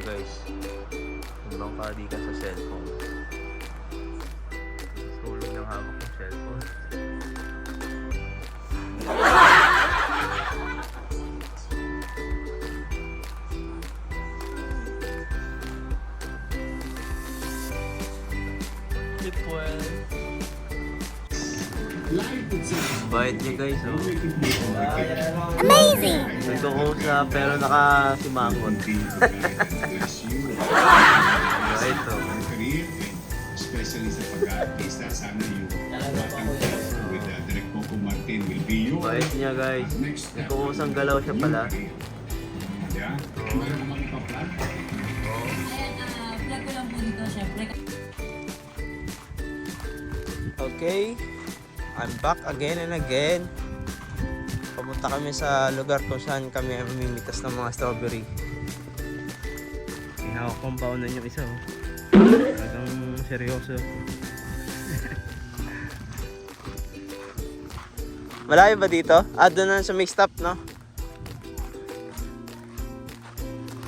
guys. Ibang kadi ka sa cellphone. Sulong ng hawak ng cellphone. Bait niya guys, oh. Amazing! Nagkukusa pero nakasimangot. Bait, oh. Especially sa pag-artista, sana yung batang with Direk Coco Martin will be your Bait niya guys. next step. Nagkukusang galaw siya pala. Yeah? Meron ka makipaplan? Vlog ko lang po dito, syempre. Okay, I'm back again and again. Pumunta kami sa lugar kung saan kami mamimitas ng mga strawberry. Hinawak pang baunan yung isa, oh. Talagang seryoso. Malayo ba dito? Doon na sa mixed up, no?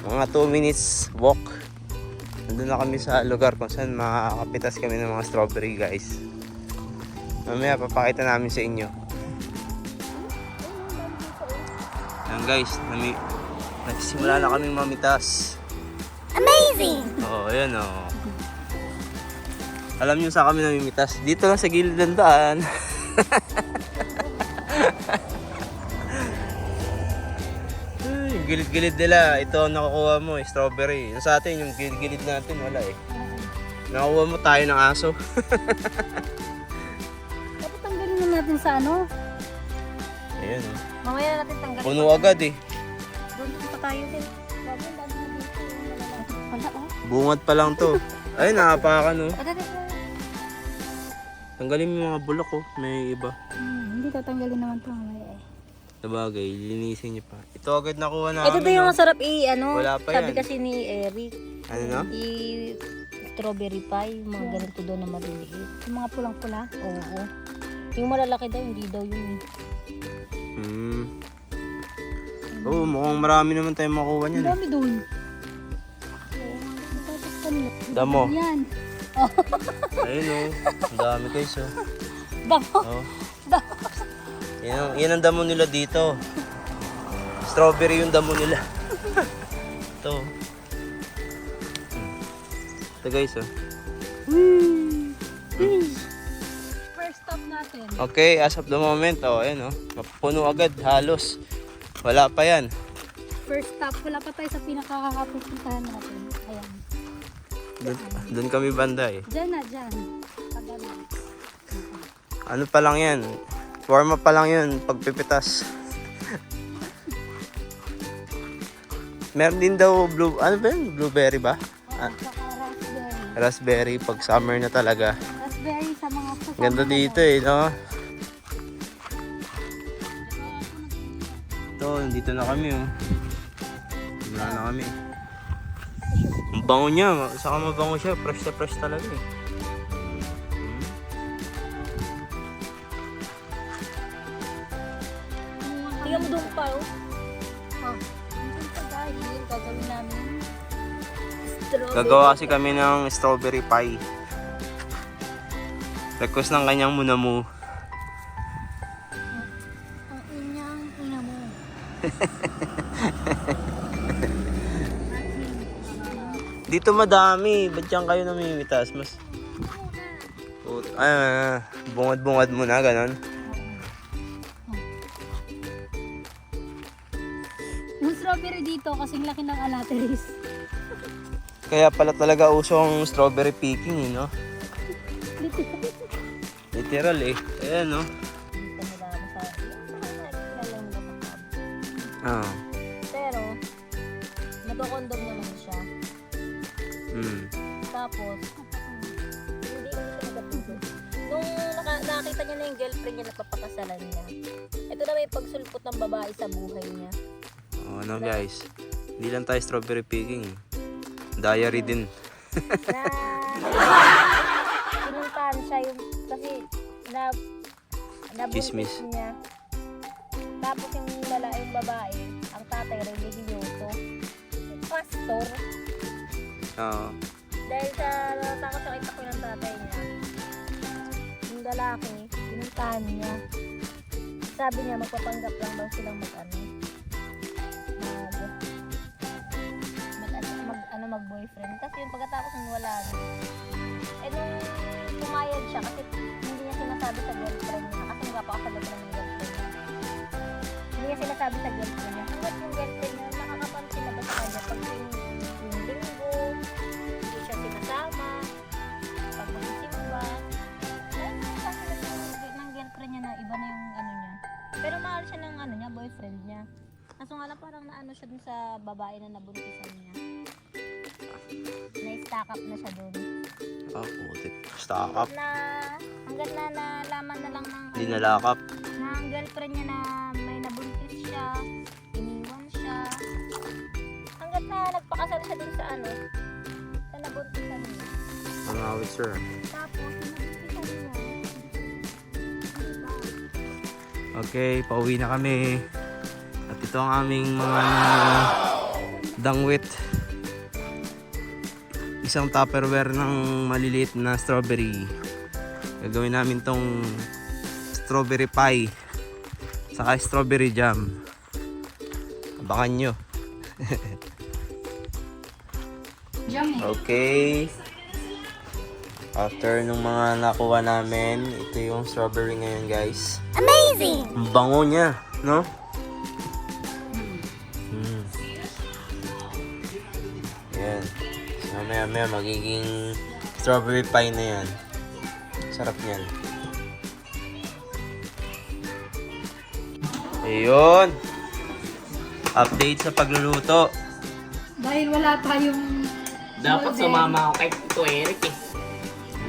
Mga 2 minutes walk. Nandun na kami sa lugar kung saan makakapitas kami ng mga strawberry, guys. Mamaya papakita namin sa inyo. Yan guys, nagsisimula na kami mamitas. Amazing! Oo, ayan o. Alam nyo saan kami namimitas? Dito lang sa gilid ng daan. Yung gilid-gilid nila, ito ang nakukuha mo, strawberry. Yung sa atin, yung gilid-gilid natin, wala eh. Nakukuha mo tayo ng aso. Dapat tanggalin na natin sa ano. Ayan o. Mamaya na natin tanggalin. Puno agad eh. Doon pa tayo din. Bago, dami na dito. Wala, oh. Bungad pa lang to. Ay, nakapakan o. Dati. Tanggalin mo yung mga bulok oh. May iba. Hindi tatanggalin naman ito. Sabagay, linisin niyo pa. Ito agad nakuha namin. Ito din yung no? masarap ano. Wala pa Sabi yan. kasi ni Eric. Ano no? Strawberry pie, mga ganito daw na maliliit. Yung mga pulang-pula? Oo. Yung malalaki daw, hindi daw yun. Oo, mukhang marami naman tayong makuha niyan. Ang dami doon. Damo. Yan. Ayun oh. Ang dami guys oh. Damo. Oh. Yan ang damo nila dito. Strawberry yung damo nila. Ito. Ito guys oh. First stop natin. Okay, as of the moment oh, ayan oh. Mapuno agad halos. Wala pa yan. First stop. Wala pa tayo sa pinakakapupuntahan natin. Ayan. Doon kami banda eh. Diyan na, dyan. Pagano. Ano pa lang yan? Warm up pa lang yun, pagpipitas. Meron din daw ano ba yun? Blueberry ba? Raspberry. Raspberry pag summer na talaga. Raspberry sa mga kasama. Ganda dito eh, no? Ito, dito na kami oh. Wala na kami. Ang bango niya, saka mabango siya, fresh na fresh talaga eh. Tingnan mo doon pa, oh. Doon pa dahil gagawin namin. Strawberry. Gagawa kasi kami ng strawberry pie. Request ng kanyang munamu. Ang inyang ina mo. Dito madami. Ba't yan kayo namimitas? Mas... bungad-bungad mo na, ganon. Yung strawberry dito kasing laki ng alateris. Kaya pala talaga uso ang strawberry picking, no? Literal eh. Ayan, no? Dito nila ako sa... Kilala nila sa hub. Ah. Pero, nagkakondom naman siya. Tapos, hindi ko siya nagkakondom. Nung nakita niya na yung girlfriend niya, napapakasalan niya. Ito na may pagsulpot ng babae sa buhay niya. Oh, ano guys? Hindi lang tayo strawberry picking. Diary din. Pinuntahan siya yung, kasi nabuntis Chismis. niya. Tapos yung babae, ang tatay religyoso. Pastor. Oo. Dahil sa takot sa kita ko ng tatay niya, yung lalaki, pinuntahan niya. Sabi niya, magpapanggap lang daw silang mag-boyfriend. Kasi yung pagkatapos nung wala na. Eh nung pumayag siya, kasi hindi niya sinasabi sa girlfriend niya. Kasi magpapakasal na ng girlfriend niya. Hindi niya sinasabi sa girlfriend niya. Hanggat yung girlfriend niya, nakakapansin na ba sa kanya pag yung linggo, hindi siya sinasama, pag magsimba. Dahil kasi ng girlfriend niya na iba na yung ano niya. Pero mahal siya ng ano niya, boyfriend niya. Kaso nga lang parang naano siya dun sa babae na nabuntisan niya. Na-stack up na siya dun. Ah, putik. Stock up. Hanggat na nalaman na lang ng Hindi nalakap. na ang girlfriend niya na may nabuntis siya, iniwan siya. Hanggat na nagpakasal siya dun sa ano, sa nabuntisan niya. Ang awit, sir. Tapos, nabuntisan niya. Diba? Okay, pauwi na kami. At ito ang aming mga dangwit. Isang tupperware ng maliliit na strawberry. Gagawin namin tong strawberry pie. Saka strawberry jam. Abangan nyo. Okay. After nung mga nakuha namin, ito yung strawberry ngayon, guys. Amazing! Ang bango niya, no? Yan. So, maya magiging strawberry pie na yan. Sarap niyan. Ayun. Update sa pagluluto. Dahil wala tayong... Dapat sumama ako kay Tito Eric eh.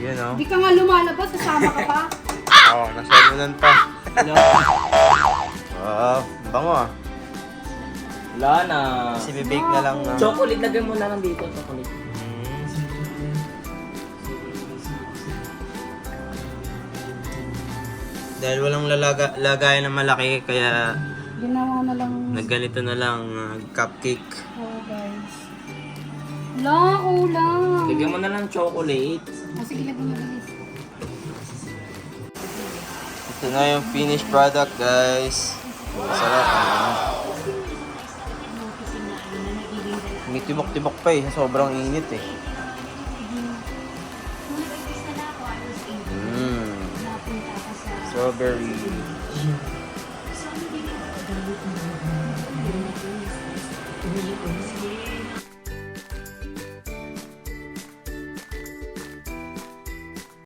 Yan, oh. Hindi ka nga lumalabas, kasama ka pa. Oo, nasalunan pa. Wow, ang bango ah. Wala na. Kasi bibake na lang. Chocolate, lagay mo na lang dito. Chocolate. Dahil walang lagayan na malaki, kaya Ginawa na lang. nagganito na lang cupcake. Oh, guys. La, ulam. Lagyan mo na lang chocolate. Sige, lagyan mo guys. Ito na yung finished product, guys. Sarap. May tibok-tibok pa eh. Sobrang init eh. Strawberry.